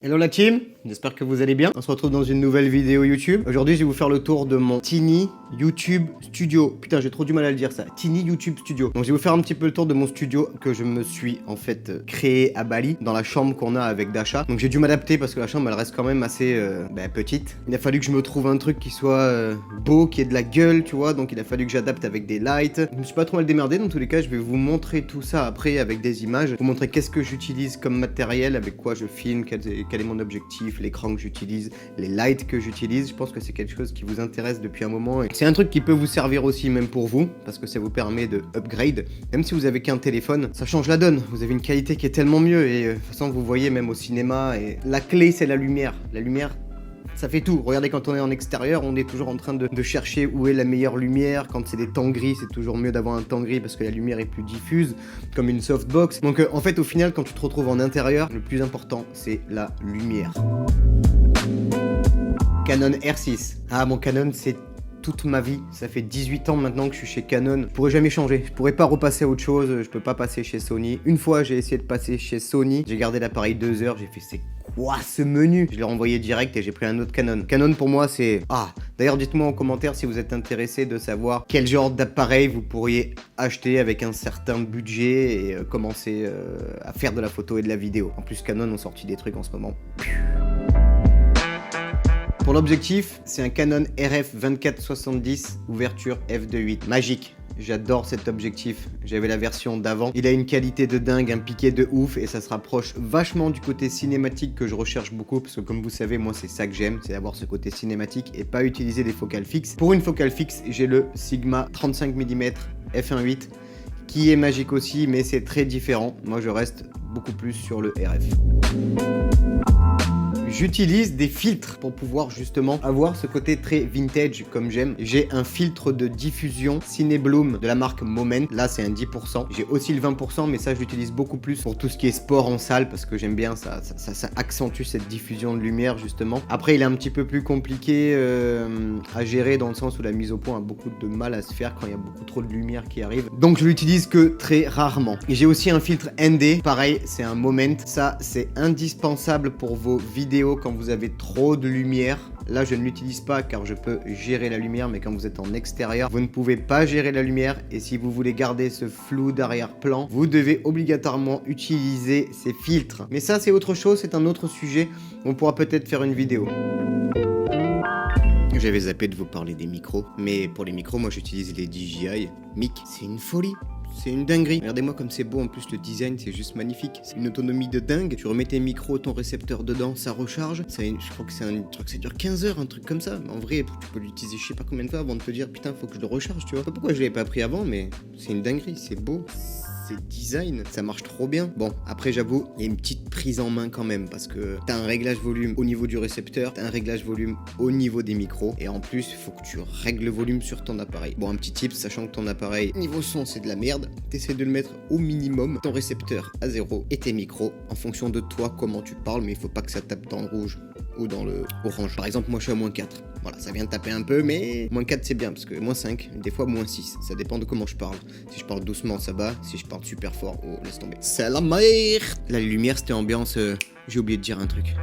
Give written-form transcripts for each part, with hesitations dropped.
Hello la team, j'espère que vous allez bien. On se retrouve dans une nouvelle vidéo YouTube. Aujourd'hui, je vais vous faire le tour de mon Tiny YouTube Studio. Putain, j'ai trop du mal à le dire ça. Tiny YouTube Studio. Donc, je vais vous faire un petit peu le tour de mon studio que je me suis en fait créé à Bali, dans la chambre qu'on a avec Dasha. Donc, j'ai dû m'adapter parce que la chambre, elle reste quand même assez petite. Il a fallu que je me trouve un truc qui soit beau, qui ait de la gueule, tu vois. Donc, il a fallu que j'adapte avec des lights. Je me suis pas trop mal démerdé. Dans tous les cas, je vais vous montrer tout ça après avec des images. Vous montrer qu'est-ce que j'utilise comme matériel, avec quoi je filme, quel est mon objectif, l'écran que j'utilise, les lights que j'utilise. Je pense que c'est quelque chose qui vous intéresse depuis un moment. Et c'est un truc qui peut vous servir aussi même pour vous, parce que ça vous permet de upgrade. Même si vous avez qu'un téléphone, ça change la donne. Vous avez une qualité qui est tellement mieux. Et de toute façon, vous voyez même au cinéma. Et la clé, c'est la lumière. La lumière, ça fait tout. Regardez, quand on est en extérieur, on est toujours en train de chercher où est la meilleure lumière. Quand c'est des temps gris, c'est toujours mieux d'avoir un temps gris parce que la lumière est plus diffuse, comme une softbox. Donc en fait, au final, quand tu te retrouves en intérieur, le plus important, c'est la lumière. Canon R6. Ah, mon Canon, c'est toute ma vie. Ça fait 18 ans maintenant que je suis chez Canon. Je pourrais jamais changer. Je pourrais pas repasser à autre chose. Je peux pas passer chez Sony. Une fois, j'ai essayé de passer chez Sony. J'ai gardé l'appareil 2 heures. J'ai fait, c'est quoi ce menu? Je l'ai renvoyé direct et j'ai pris un autre Canon. Canon pour moi, c'est... Ah, d'ailleurs, dites-moi en commentaire si vous êtes intéressé de savoir quel genre d'appareil vous pourriez acheter avec un certain budget et commencer à faire de la photo et de la vidéo. En plus, Canon ont sorti des trucs en ce moment. Pour l'objectif, c'est un Canon RF 24-70 ouverture f2.8. Magique. J'adore cet objectif. J'avais la version d'avant. Il a une qualité de dingue, un piqué de ouf et ça se rapproche vachement du côté cinématique que je recherche beaucoup parce que comme vous savez, moi c'est ça que j'aime, c'est d'avoir ce côté cinématique et pas utiliser des focales fixes. Pour une focale fixe, j'ai le Sigma 35 mm f1.8 qui est magique aussi, mais c'est très différent. Moi je reste beaucoup plus sur le RF. J'utilise des filtres pour pouvoir justement avoir ce côté très vintage comme j'aime. J'ai un filtre de diffusion Cinebloom de la marque Moment. Là, c'est un 10%. J'ai aussi le 20%, mais ça, je l'utilise beaucoup plus pour tout ce qui est sport en salle parce que j'aime bien ça accentue cette diffusion de lumière justement. Après, il est un petit peu plus compliqué à gérer dans le sens où la mise au point a beaucoup de mal à se faire quand il y a beaucoup trop de lumière qui arrive. Donc, je l'utilise que très rarement. Et j'ai aussi un filtre ND. Pareil, c'est un Moment. Ça, c'est indispensable pour vos vidéos quand vous avez trop de lumière. Là, je ne l'utilise pas car je peux gérer la lumière, mais quand vous êtes en extérieur, vous ne pouvez pas gérer la lumière. Et si vous voulez garder ce flou d'arrière-plan, vous devez obligatoirement utiliser ces filtres. Mais ça, c'est autre chose, c'est un autre sujet. On pourra peut-être faire une vidéo. J'avais zappé de vous parler des micros, mais pour les micros, moi j'utilise les DJI Mic. C'est une folie. C'est une dinguerie. Regardez-moi comme c'est beau, en plus le design c'est juste magnifique. C'est une autonomie de dingue. Tu remets tes micros, ton récepteur dedans, ça recharge. Je crois que c'est un truc, ça dure 15 heures, un truc comme ça. En vrai, tu peux l'utiliser je sais pas combien de fois avant de te dire putain faut que je le recharge, tu vois. Pas pourquoi je l'avais pas pris avant, mais c'est une dinguerie, c'est beau. C'est design, ça marche trop bien. Bon, après j'avoue, il y a une petite prise en main quand même parce que t'as un réglage volume au niveau du récepteur, t'as un réglage volume au niveau des micros et en plus, il faut que tu règles le volume sur ton appareil. Bon, un petit tip, sachant que ton appareil niveau son c'est de la merde, t'essaies de le mettre au minimum, ton récepteur à 0 et tes micros en fonction de toi comment tu parles, mais il faut pas que ça tape dans le rouge ou dans le orange. Par exemple, moi je suis à -4. Voilà, ça vient de taper un peu, mais -4 c'est bien, parce que -5, des fois -6, ça dépend de comment je parle. Si je parle doucement, ça va, si je parle super fort, oh, laisse tomber. C'est la merde. La lumière, c'était ambiance, j'ai oublié de dire un truc.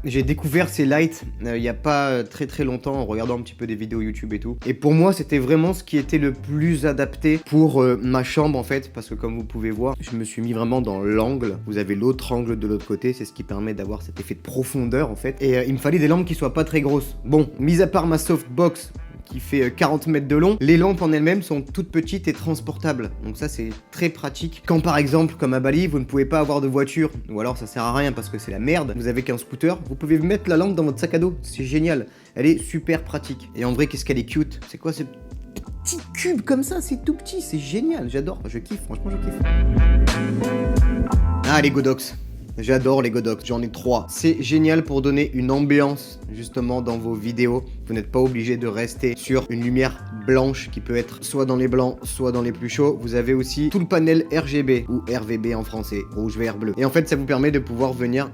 J'ai découvert ces lights il n'y a pas très longtemps en regardant un petit peu des vidéos YouTube et tout. Et pour moi, c'était vraiment ce qui était le plus adapté pour ma chambre en fait. Parce que comme vous pouvez voir, je me suis mis vraiment dans l'angle. Vous avez l'autre angle de l'autre côté. C'est ce qui permet d'avoir cet effet de profondeur en fait. Et il me fallait des lampes qui soient pas très grosses. Bon, mis à part ma softbox qui fait 40 mètres de long, les lampes en elles-mêmes sont toutes petites et transportables. Donc ça c'est très pratique. Quand par exemple, comme à Bali, vous ne pouvez pas avoir de voiture, ou alors ça sert à rien parce que c'est la merde, vous avez qu'un scooter, vous pouvez mettre la lampe dans votre sac à dos, c'est génial. Elle est super pratique. Et en vrai, qu'est-ce qu'elle est cute. C'est quoi ce petit cube comme ça, c'est tout petit, c'est génial, j'adore, je kiffe, franchement je kiffe. Ah, les Godox. J'adore les Godox, j'en ai 3. C'est génial pour donner une ambiance justement dans vos vidéos. Vous n'êtes pas obligé de rester sur une lumière blanche qui peut être soit dans les blancs, soit dans les plus chauds. Vous avez aussi tout le panel RGB ou RVB en français, rouge, vert, bleu. Et en fait, ça vous permet de pouvoir venir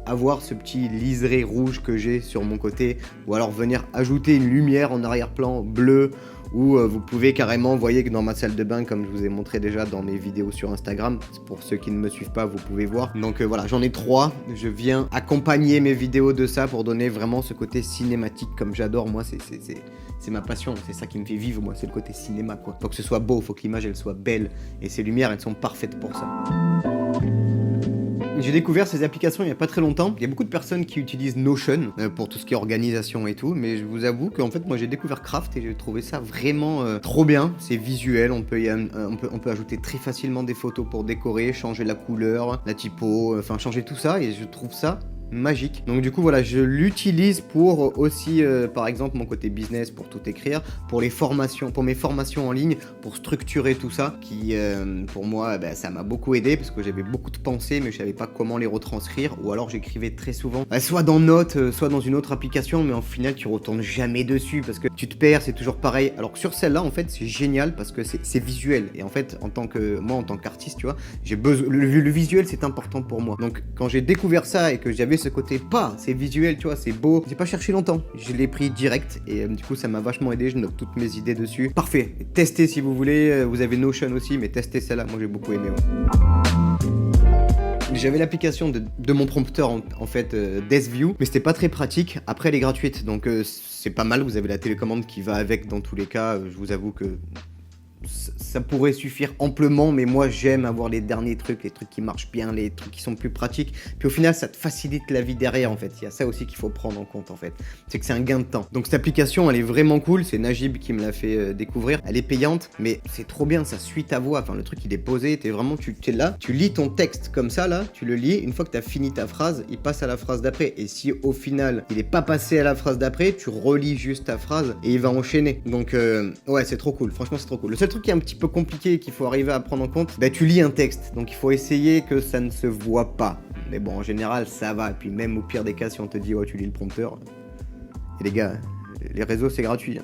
avoir ce petit liseré rouge que j'ai sur mon côté ou alors venir ajouter une lumière en arrière-plan bleu où vous pouvez carrément, vous voyez que dans ma salle de bain, comme je vous ai montré déjà dans mes vidéos sur Instagram, pour ceux qui ne me suivent pas, vous pouvez voir. Donc voilà, j'en ai 3. Je viens accompagner mes vidéos de ça pour donner vraiment ce côté cinématique comme j'adore. Moi, c'est ma passion, c'est ça qui me fait vivre, moi, c'est le côté cinéma, quoi. Faut que ce soit beau, faut que l'image, elle soit belle, et ces lumières, elles sont parfaites pour ça. J'ai découvert ces applications il n'y a pas très longtemps. Il y a beaucoup de personnes qui utilisent Notion pour tout ce qui est organisation et tout, mais je vous avoue qu'en fait, moi, j'ai découvert Craft et j'ai trouvé ça vraiment trop bien. C'est visuel, on peut ajouter très facilement des photos pour décorer, changer la couleur, la typo, enfin changer tout ça, et je trouve ça magique. Donc du coup voilà, je l'utilise pour aussi par exemple mon côté business, pour tout écrire, pour les formations, pour mes formations en ligne, pour structurer tout ça, qui pour moi ça m'a beaucoup aidé parce que j'avais beaucoup de pensées mais je savais pas comment les retranscrire, ou alors j'écrivais très souvent soit dans Notes, soit dans une autre application, mais en final tu retournes jamais dessus parce que tu te perds, c'est toujours pareil. Alors que sur celle-là en fait c'est génial parce que c'est visuel, et en fait en tant qu'artiste, tu vois, j'ai besoin, le visuel c'est important pour moi. Donc quand j'ai découvert ça et que j'avais ce côté c'est visuel, tu vois, c'est beau, j'ai pas cherché longtemps, je l'ai pris direct, et du coup ça m'a vachement aidé, je note toutes mes idées dessus. Parfait, testez si vous voulez, vous avez Notion aussi, mais testez celle-là, moi j'ai beaucoup aimé. Ouais. J'avais l'application de mon prompteur en fait DeskView, mais c'était pas très pratique. Après elle est gratuite, donc c'est pas mal, vous avez la télécommande qui va avec dans tous les cas. Je vous avoue que ça pourrait suffire amplement, mais moi j'aime avoir les derniers trucs, les trucs qui marchent bien, les trucs qui sont plus pratiques, puis au final ça te facilite la vie derrière en fait. Il y a ça aussi qu'il faut prendre en compte en fait, c'est que c'est un gain de temps. Donc cette application elle est vraiment cool, c'est Najib qui me l'a fait découvrir, elle est payante mais c'est trop bien, ça suit ta voix, enfin le truc il est posé, t'es vraiment, tu es là, tu lis ton texte comme ça là, tu le lis, une fois que t'as fini ta phrase, il passe à la phrase d'après, et si au final il est pas passé à la phrase d'après, tu relis juste ta phrase et il va enchaîner. Donc ouais, c'est trop cool, franchement c'est trop cool. Le seul truc qui est un petit peu compliqué et qu'il faut arriver à prendre en compte, tu lis un texte, donc il faut essayer que ça ne se voit pas. Mais bon, en général, ça va. Et puis même au pire des cas, si on te dit, oh, tu lis le prompteur, et les gars, les réseaux, c'est gratuit.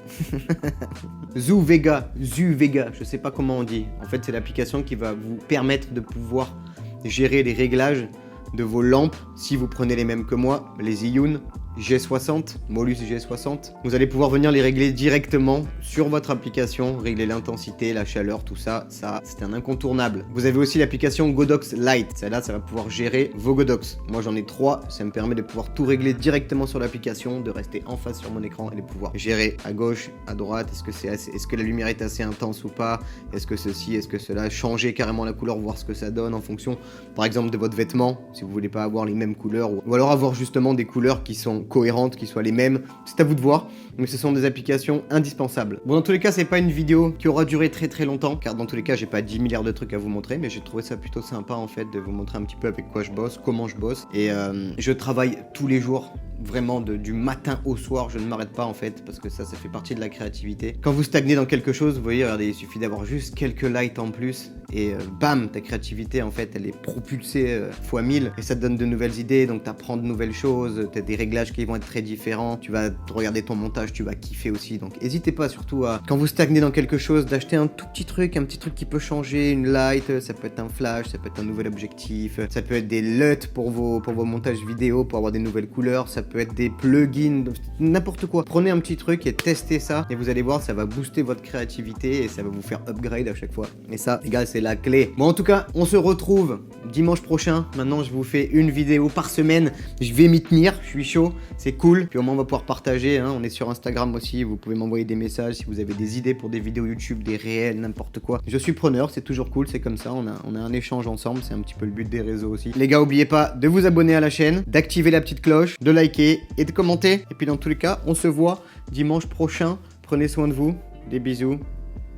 Zuvega, je sais pas comment on dit. En fait, c'est l'application qui va vous permettre de pouvoir gérer les réglages de vos lampes. Si vous prenez les mêmes que moi, les Zhiyun G60, Molus G60, vous allez pouvoir venir les régler directement sur votre application, régler l'intensité, la chaleur, tout ça, c'est un incontournable. Vous avez aussi l'application Godox Lite, celle-là, ça va pouvoir gérer vos Godox. Moi j'en ai 3, ça me permet de pouvoir tout régler directement sur l'application, de rester en face sur mon écran et de pouvoir gérer à gauche, à droite, est-ce que la lumière est assez intense ou pas, est-ce que ceci, est-ce que cela, changer carrément la couleur, voir ce que ça donne en fonction, par exemple, de votre vêtement, si vous voulez pas avoir les mêmes couleurs, ou alors avoir justement des couleurs qui sont cohérentes, qui soient les mêmes, c'est à vous de voir, mais ce sont des applications indispensables. Bon, dans tous les cas, c'est pas une vidéo qui aura duré très très longtemps, car dans tous les cas, j'ai pas 10 milliards de trucs à vous montrer, mais j'ai trouvé ça plutôt sympa en fait de vous montrer un petit peu avec quoi je bosse, comment je bosse, et je travaille tous les jours, vraiment du matin au soir, je ne m'arrête pas en fait, parce que ça fait partie de la créativité. Quand vous stagnez dans quelque chose, vous voyez, regardez, il suffit d'avoir juste quelques lights en plus, et bam, ta créativité en fait, elle est propulsée fois 1000, et ça te donne de nouvelles idées, donc t'apprends de nouvelles choses, t'as des réglages qui vont être très différents, tu vas regarder ton montage, tu vas kiffer aussi, donc n'hésitez pas surtout à, quand vous stagnez dans quelque chose, d'acheter un tout petit truc, un petit truc qui peut changer, une light, ça peut être un flash, ça peut être un nouvel objectif, ça peut être des LUT pour vos montages vidéo, pour avoir des nouvelles couleurs, ça peut être des plugins, n'importe quoi. Prenez un petit truc et testez ça, et vous allez voir, ça va booster votre créativité et ça va vous faire upgrade à chaque fois. Et ça, les gars, c'est la clé. Bon, en tout cas, on se retrouve dimanche prochain. Maintenant, je vous fais une vidéo par semaine. Je vais m'y tenir, je suis chaud, c'est cool. Puis au moins, on va pouvoir partager, hein. On est sur Instagram aussi, vous pouvez m'envoyer des messages si vous avez des idées pour des vidéos YouTube, des réels, n'importe quoi. Je suis preneur, c'est toujours cool, c'est comme ça, on a un échange ensemble, c'est un petit peu le but des réseaux aussi. Les gars, n'oubliez pas de vous abonner à la chaîne, d'activer la petite cloche, de liker et de commenter. Et puis dans tous les cas, on se voit dimanche prochain. Prenez soin de vous, des bisous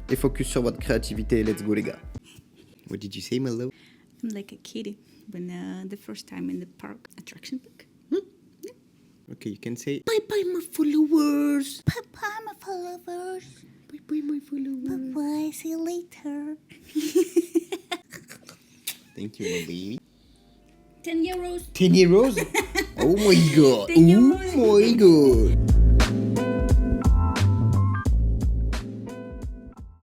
et focus sur votre créativité. Let's go les gars. What did you say, my love? I'm like a kitty when the first time in the park attraction park. Okay, you can say bye bye my followers. Bye bye my followers. Bye bye my followers. Bye bye, see you later. Thank you, my baby. 10 euros. 10 euros? Oh my god. €10. Oh my god.